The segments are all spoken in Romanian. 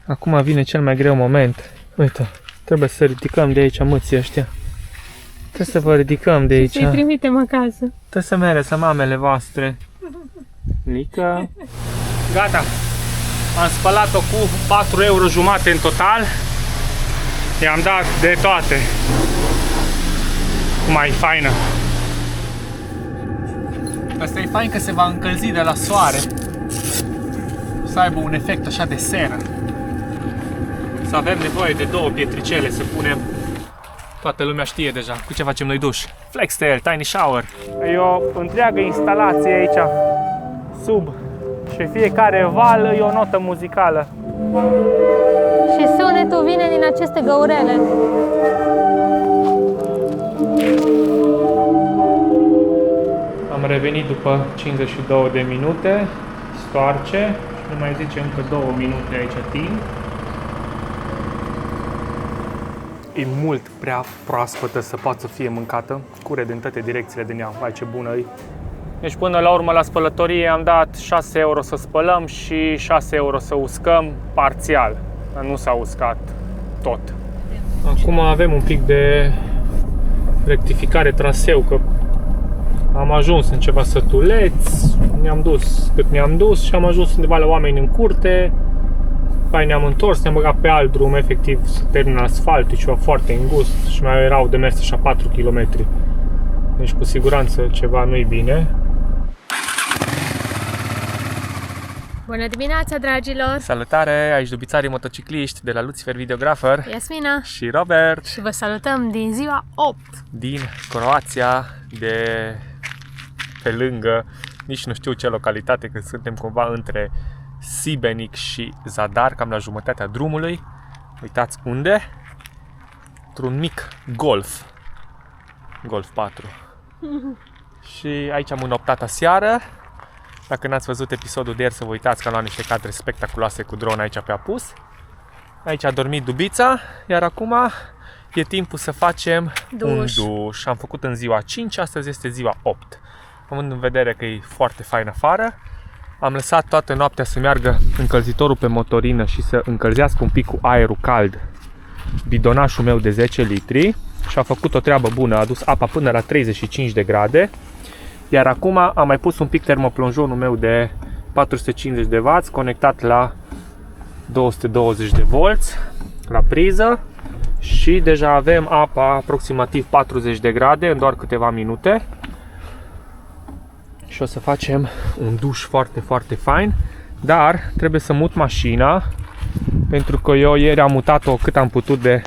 Acum vine cel mai greu moment. Uite, trebuie să ridicăm de aici mâții ăștia. Trebuie să vă ridicăm de aici. Să-i trimitem acasă. Trebuie să mereți mamele voastre. Lică. Gata. Am spălat-o cu 4,5 € în total. I-am dat de toate. Mai faină. Asta e fain că se va încălzi de la soare. Să aibă un efect așa de seră. Să avem nevoie de 2 pietricele să punem. Toată lumea știe deja cu ce facem noi duș. Flextail, Tiny Shower. E o întreagă instalație aici sub și fiecare val e o notă muzicală. Și sunetul vine din aceste găurele. Am revenit după 52 de minute, stoarce și nu mai zice încă 2 minute aici timp. E mult prea proaspătă să poată să fie mâncată, cure din toate direcțiile din ea, vai ce bună e. Deci până la urmă la spălătorie am dat 6 € să spălăm și 6 € să uscăm parțial, nu s-a uscat tot. Acum avem un pic de rectificare traseu, că am ajuns în ceva sătuleți, ne-am dus cât ne-am dus și am ajuns undeva la oameni în curte. Apoi ne-am întors, ne-am băgat pe alt drum, efectiv să termină asfaltul, ceva foarte îngust și mai erau de mers așa 4 km. Deci cu siguranță ceva nu-i bine. Bună dimineața, dragilor! Salutare, aici Dubițarii motocicliști de la Lucifer Videographer Iasmina și Robert și vă salutăm din ziua 8 din Croația, de pe lângă, nici nu știu ce localitate, că suntem cumva între Sibenic și Zadar, cam la jumătatea drumului. Uitați unde? Într-un mic Golf 4. Și aici am înoptat aseară. Dacă n-ați văzut episodul de ieri, să vă uitați că am luat niște cadre spectaculoase cu drone aici pe apus. Aici a dormit Dubița, iar acum e timpul să facem un duș. Am făcut în ziua 5, astăzi este ziua 8. Având în vedere că e foarte fain afară, am lăsat toată noaptea să meargă încălzitorul pe motorină și să încălzească un pic cu aerul cald bidonașul meu de 10 litri și a făcut o treabă bună, a adus apa până la 35 de grade. Iar acum am mai pus un pic termoplonjonul meu de 450 de W conectat la 220 de volți la priză și deja avem apa aproximativ 40 de grade în doar câteva minute. Și o să facem un duș foarte, foarte fain, dar trebuie să mut mașina pentru că eu ieri am mutat-o cât am putut de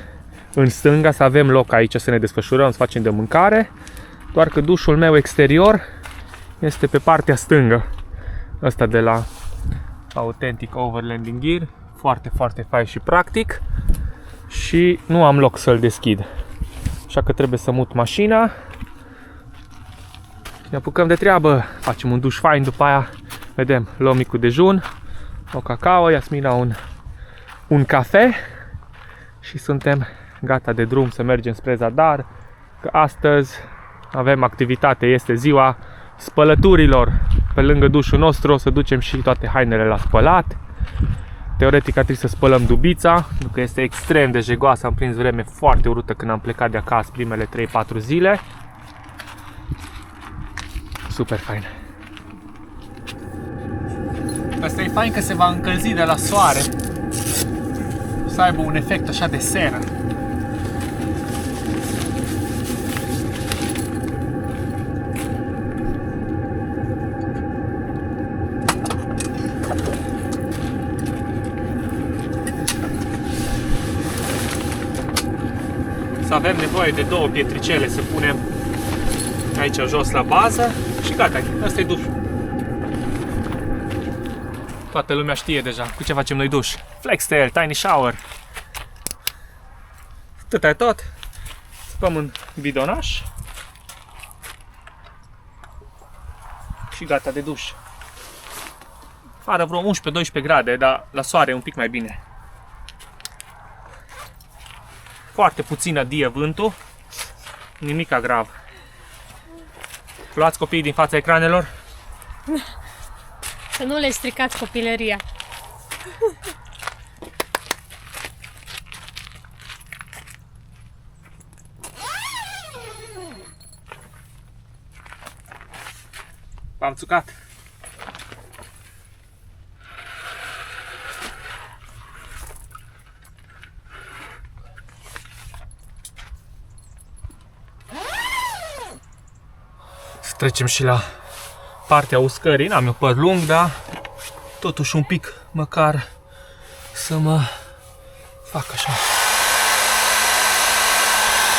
în stânga, să avem loc aici să ne desfășurăm, să facem de mâncare. Doar că dușul meu exterior este pe partea stângă. Ăsta de la Authentic Overlanding Gear, foarte, foarte fain și practic. Și nu am loc să-l deschid, așa că trebuie să mut mașina. Ne apucăm de treabă, facem un duș fain, după aia vedem, luăm micul dejun, o cacao, Iasmina un cafe și suntem gata de drum să mergem spre Zadar, că astăzi avem activitate, este ziua spălăturilor. Pe lângă dușul nostru o să ducem și toate hainele la spălat. Teoretic ar trebui să spălăm Dubița, pentru că este extrem de jegoasă, am prins vreme foarte urâtă când am plecat de acasă primele 3-4 zile. Super fain. Asta e fain că se va încălzi de la soare. Să aibă un efect așa de seră. Să avem nevoie de 2 pietricele să punem aici jos la bază și gata, asta e dușul. Toată lumea știe deja cu ce facem noi duș. Flextail, Tiny Shower. Atâta e tot. Spăm în bidonaș și gata de duș. Afară vreo 11-12 grade, dar la soare e un pic mai bine. Foarte puțin adie vântul, nimica grav. Luați copiii din fața ecranelor. Să nu le stricați copilăria. Am țucat. Să trecem și la partea uscării. N-am eu păr lung, dar totuși un pic măcar să mă fac așa.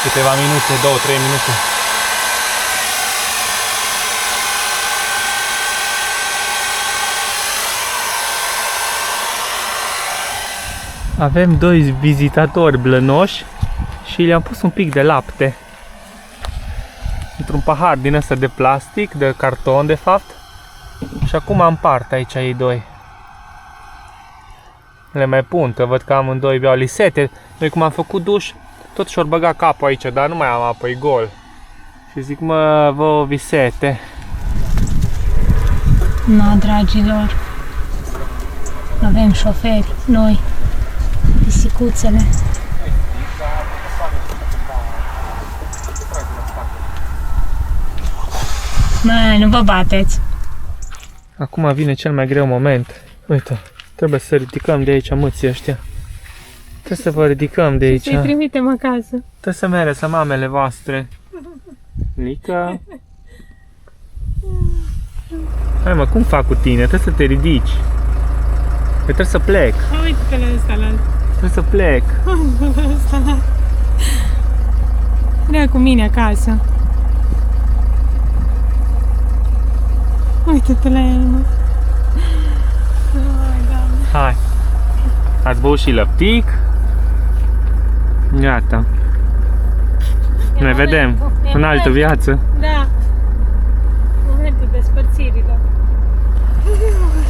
Câteva minute, 2-3 minute. Avem doi vizitatori blănoși și le-am pus un pic de lapte într-un pahar din ăsta de plastic, de carton de fapt. Și acum împart aici ei doi. Le mai pun, că văd că amândoi beau lisete. Noi cum am făcut duș, tot și-or băga capul aici, dar nu mai am apă, e gol. Și zic, mă, vă visete. Na, dragilor, avem șoferi, noi, pisicuțele. Mă, nu vă bateți. Acum vine cel mai greu moment. Uite, trebuie să ridicăm de aici mâții ăștia. Trebuie să vă ridicăm de aici. Să-i trimitem acasă. Trebuie să mereți la mamele voastre. Lica. Hai mă, cum fac cu tine? Trebuie să te ridici. Eu trebuie să plec. Uite-te la ăsta, la Trebuie să plec. ăsta. Vrea cu mine acasă. Uite-te la el, mă. Ai, Doamne. Hai. Ați băut și lăptic. Gata. Ne vedem în altă viață. Da. Momentul despărțirilor.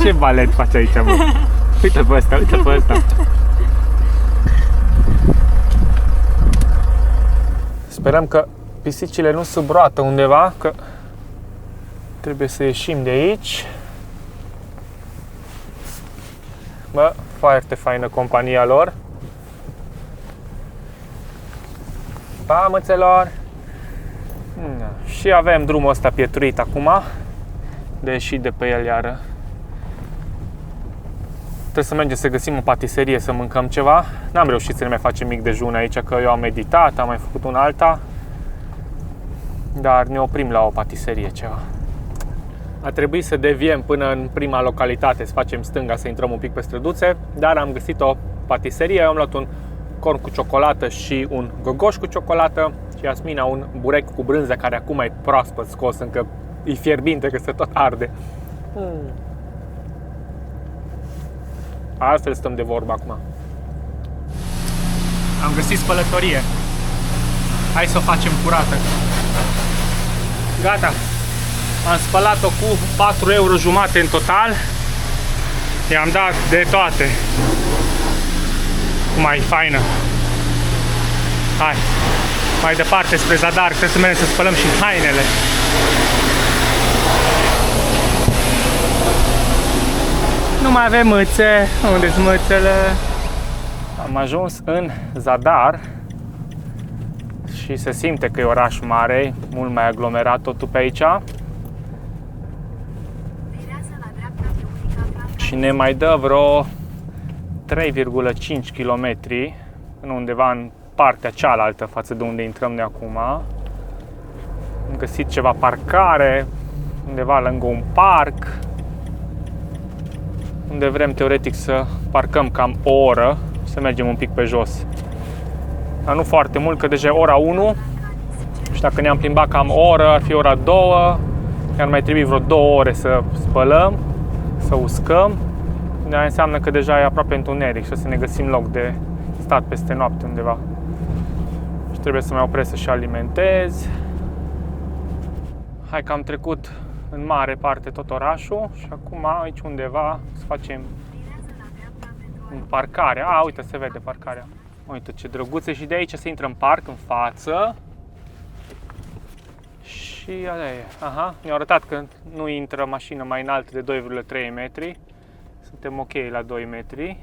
Ce balet faci aici, mă? Uite pe ăsta, uite pe ăsta. Sperăm că pisicile nu subroată undeva, că trebuie să ieșim de aici. Bă, foarte faină compania lor. Pa, mățelor! Și avem drumul ăsta pietruit acum, de ieșit de pe el iară. Trebuie să mergem să găsim o patiserie să mâncăm ceva. N-am reușit să ne mai facem mic dejun aici, că eu am meditat, am mai făcut una alta. Dar ne oprim la o patiserie ceva. A trebuit să deviem până în prima localitate, să facem stânga, să intrăm un pic pe străduțe, dar am găsit o patiserie, eu am luat un corn cu ciocolată și un gogoș cu ciocolată și Iasmina un burec cu brânză care acum e proaspăt scos, încă e fierbinte, că se tot arde. Altfel stăm de vorbă acum. Am găsit spălătorie. Hai să o facem curată. Gata. Am spălat-o cu 4,5 euro în total. I-am dat de toate. Cum e faină. Hai. Mai departe spre Zadar, trebuie să mergem să spălăm și hainele. Nu mai avem mâțe. Unde-s mâțele? Am ajuns în Zadar și se simte că e oraș mare, mult mai aglomerat totul pe aici. Și ne mai dă vreo 3,5 km undeva în partea cealaltă față de unde intrăm noi acum. Am găsit ceva parcare undeva lângă un parc unde vrem teoretic să parcăm cam o oră și să mergem un pic pe jos. Dar nu foarte mult, că deja e ora 1 și dacă ne-am plimbat cam o oră, ar fi ora 2, iar mai trebuie vreo 2 ore să spălăm, să uscăm. Dar înseamnă că deja e aproape întuneric și o să ne găsim loc de stat peste noapte undeva. Și trebuie să mai opresc să și alimentez. Hai că am trecut în mare parte tot orașul și acum aici undeva să facem în parcare. A, uite, se vede parcarea. Uite ce drăguțe, și de aici se intră în parc, în față. Și aia e. Aha, ne-au arătat că nu intră mașină mai înaltă de 2,3 metri. Suntem ok la 2 metri.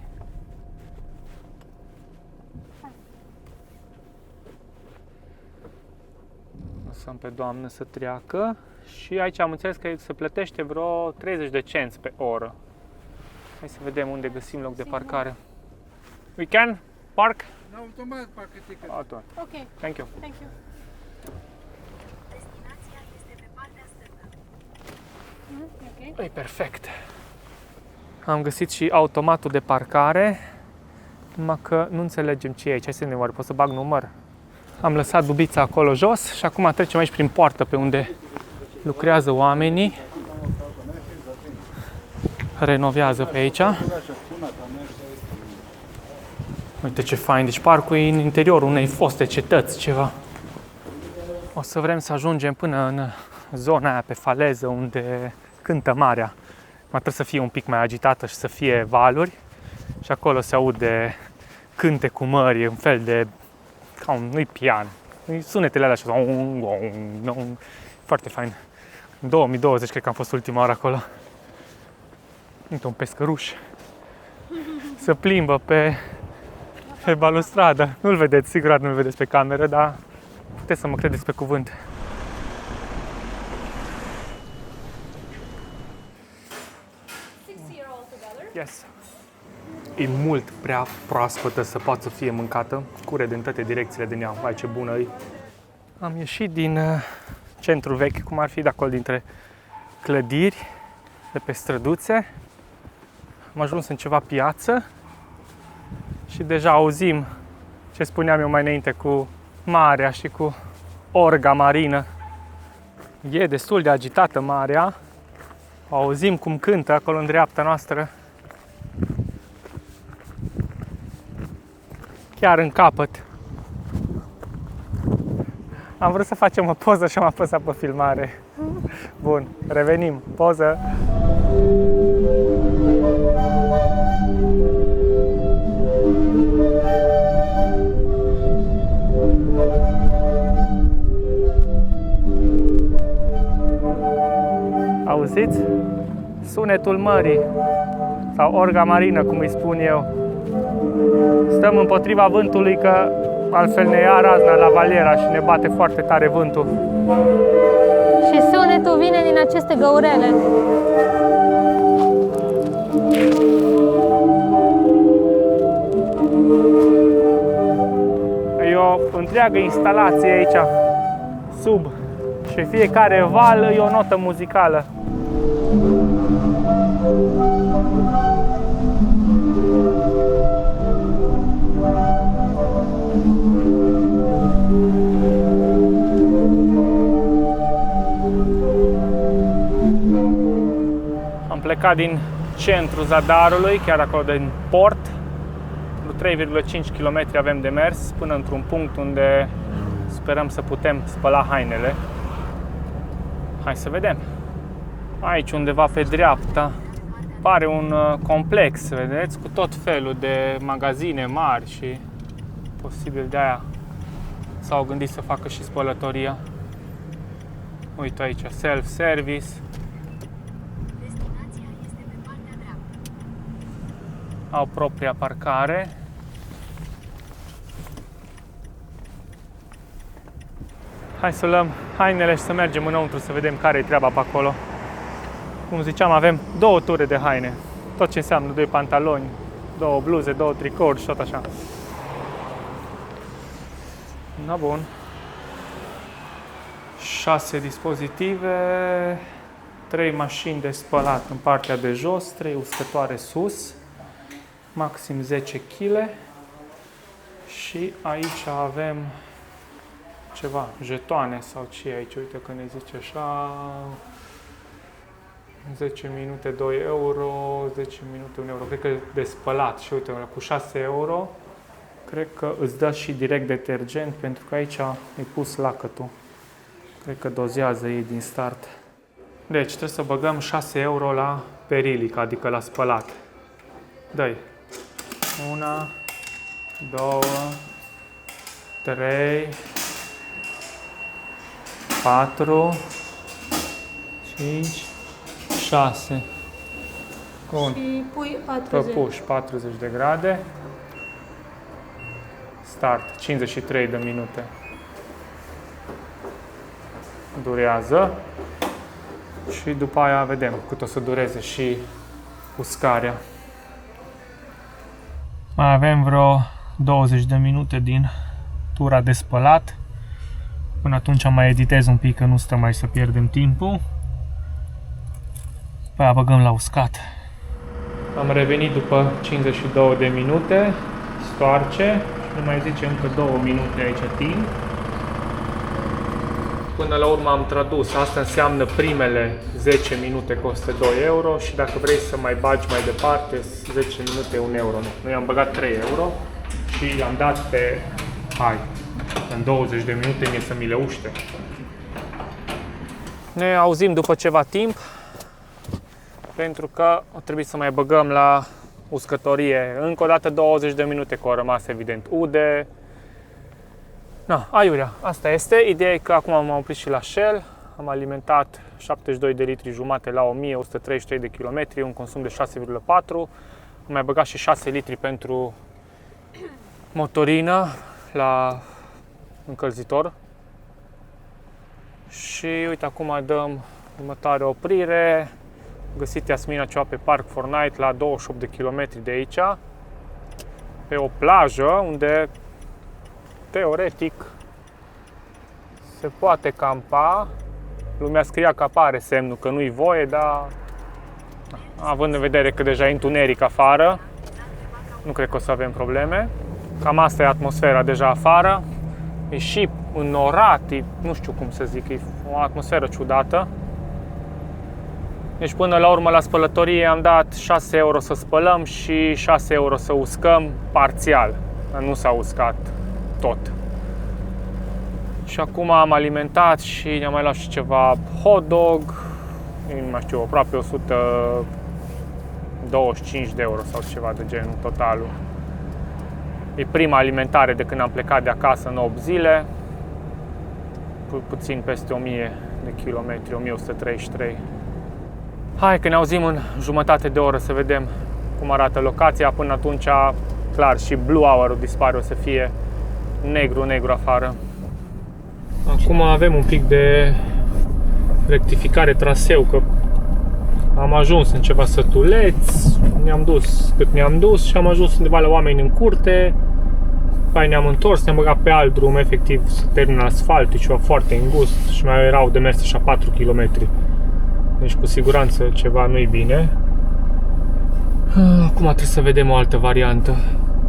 Lăsăm pe doamnă să treacă Și aici am înțeles că se plătește vreo 30 de cenți pe oră. Hai să vedem unde găsim loc de parcare. We can park? Automat parcă ticket. Auto. Ok, Thank you. thank you. Destinația este pe partea stângă. Ok. E perfect. Am găsit și automatul de parcare, numai că nu înțelegem ce e aici. Hai să ne oare, pot să bag număr? Am lăsat dubița acolo jos și acum trecem aici prin poartă pe unde lucrează oamenii. Renovează pe aici. Uite ce fain, deci parcul e în interiorul unei foste cetăți, ceva. O să vrem să ajungem până în zona aia pe faleză unde cântă marea. Mai trebuie să fie un pic mai agitată și să fie valuri. Și acolo se aude cântecul mării, un fel de, ca un, nu-i pian, sunetele alea așa, foarte fain. În 2020 cred că am fost ultima oară acolo. Uite, un pescăruș se plimbă pe balustradă. Nu-l vedeți, sigur nu-l vedeți pe cameră, dar puteți să mă credeți pe cuvânt. Yes. E mult prea proaspătă să poată să fie mâncată, cure din toate direcțiile din ea. Vai, ce bună e! Am ieșit din centrul vechi, cum ar fi de acolo, dintre clădiri, de pe străduțe. Am ajuns în ceva piață și deja auzim ce spuneam eu mai înainte cu marea și cu orga marină. E destul de agitată marea. Auzim cum cântă acolo în dreapta noastră. Chiar în capăt. Am vrut să facem o poză și am apăsat pe filmare. Bun, revenim. Poză. Auziți? Sunetul mării sau orga marină, cum îi spun eu. Stăm împotriva vântului că altfel ne ia razna la Valiera și ne bate foarte tare vântul. Și sunetul vine din aceste găurele. E o întreagă instalație aici, sub, și fiecare val e o notă muzicală. Am plecat din centrul Zadarului, chiar acolo din port. 3,5 km avem de mers până într-un punct unde sperăm să putem spăla hainele. Hai să vedem. Aici undeva pe dreapta pare un complex, vedeți, cu tot felul de magazine mari și posibil de aia s-au gândit să facă și spălătoria. Uite aici, self-service. Destinația este pe partea dreaptă. Au propria parcare. Hai să luăm hainele și să mergem înăuntru să vedem care e treaba pe acolo. Cum ziceam, avem două ture de haine. Tot ce înseamnă 2 pantaloni, 2 bluze, 2 tricouri și tot așa. Na bun. 6 dispozitive, 3 mașini de spălat în partea de jos, 3 uscătoare sus, maxim 10 kg. Și aici avem ceva, jetoane sau ce e aici, uite că ne zice așa, 10 minute 2 euro, 10 minute 1 euro, cred că de spălat și uite, cu 6 euro, cred că îți dă și direct detergent, pentru că aici e pus lacătul, cred că dozează ei din start. Deci trebuie să băgăm 6 euro la perilic, adică la spălat. Dă-i, 1, 2, 3, 4, 5, 6. Bun. Și pui 40. Păpuși 40 de grade. Start 53 de minute. Durează. și după aia vedem cât o să dureze și uscarea. Mai avem vreo 20 de minute din tura de spălat. Până atunci mai editez un pic, că nu stăm mai să pierdem timpul. Păi aia băgăm la uscat. Am revenit după 52 de minute, stoarce și ne mai zice încă 2 minute aici timp. Până la urmă am tradus, asta înseamnă primele 10 minute costă 2 euro și dacă vrei să mai bagi mai departe, 10 minute 1 euro. Noi am băgat 3 euro și am dat pe, în 20 de minute mie să mi le uște. Ne auzim după ceva timp, pentru că trebuie să mai băgăm la uscătorie încă o dată 20 de minute, că au rămas evident ude. Na, aiurea, asta este. Ideea e că acum am oprit și la Shell, am alimentat 72 de litri jumate la 1133 de kilometri, un consum de 6,4. Am mai băgat și 6 litri pentru motorină la încălzitor. Și uite, acum dăm următoarea oprire. Găsit Iasmina ceva pe Park Fortnite la 28 de kilometri de aici, pe o plajă unde teoretic se poate campa. Lumea scria că apare semnul că nu-i voie, dar având în vedere că deja e întuneric afară, nu cred că o să avem probleme. Cam asta e atmosfera deja afară. E și înnorat, nu știu cum să zic, e o atmosferă ciudată. Deci până la urmă la spălătorie am dat 6 euro să spălăm și 6 euro să uscăm parțial. Nu s-a uscat tot. Și acum am alimentat și ne-am mai luat și ceva hot dog, nu mai știu, aproape 125 de euro sau ceva de genul totalul. E prima alimentare de când am plecat de acasă în 8 zile, puțin peste 1000 de kilometri, 1133. Hai că ne auzim în jumătate de oră să vedem cum arată locația. Până atunci, clar, și Blue Hour-ul dispare, o să fie negru afară. Acum avem un pic de rectificare traseu, că am ajuns în ceva sătuleți, ne-am dus cât ne-am dus și am ajuns undeva la oameni în curte. Apoi ne-am întors, ne-am băgat pe alt drum, efectiv să termină asfaltul, ceva foarte îngust și mai erau de mers așa 4 km. Deci cu siguranță ceva nu-i bine. Acum trebuie să vedem o altă variantă.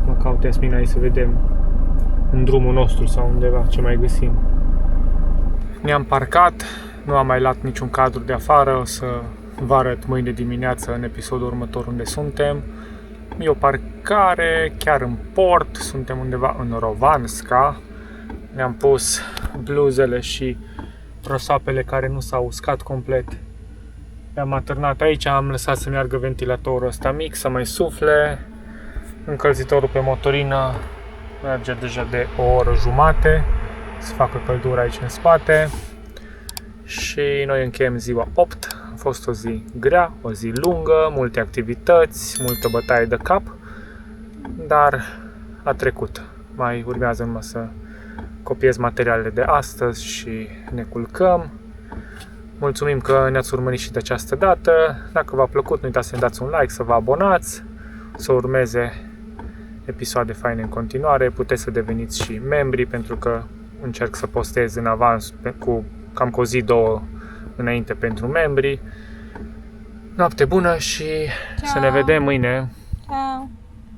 Mă caut Iasmina aici să vedem în drumul nostru sau undeva ce mai găsim. Ne-am parcat, nu am mai luat niciun cadru de afară, o să vă arăt mâine dimineață în episodul următor unde suntem. E o parcare chiar în port, suntem undeva în Rovanska. Ne-am pus bluzele și prosapele care nu s-au uscat complet. Le-am atârnat aici, am lăsat să meargă ventilatorul ăsta mic, să mai sufle. Încălzitorul pe motorină merge deja de o oră jumate, să facă căldură aici în spate. Și noi încheiem ziua 8. A fost o zi grea, o zi lungă, multe activități, multă bătaie de cap, dar a trecut. Mai urmează numai să copiez materialele de astăzi și ne culcăm. Mulțumim că ne-ați urmărit și de această dată. Dacă v-a plăcut, nu uitați să-mi dați un like, să vă abonați, să urmeze episoade faine în continuare. Puteți să deveniți și membri, pentru că încerc să postez în avans cu cam cu o zi, două înainte pentru membri. Noapte bună și Ciao. să ne vedem mâine! Ciao.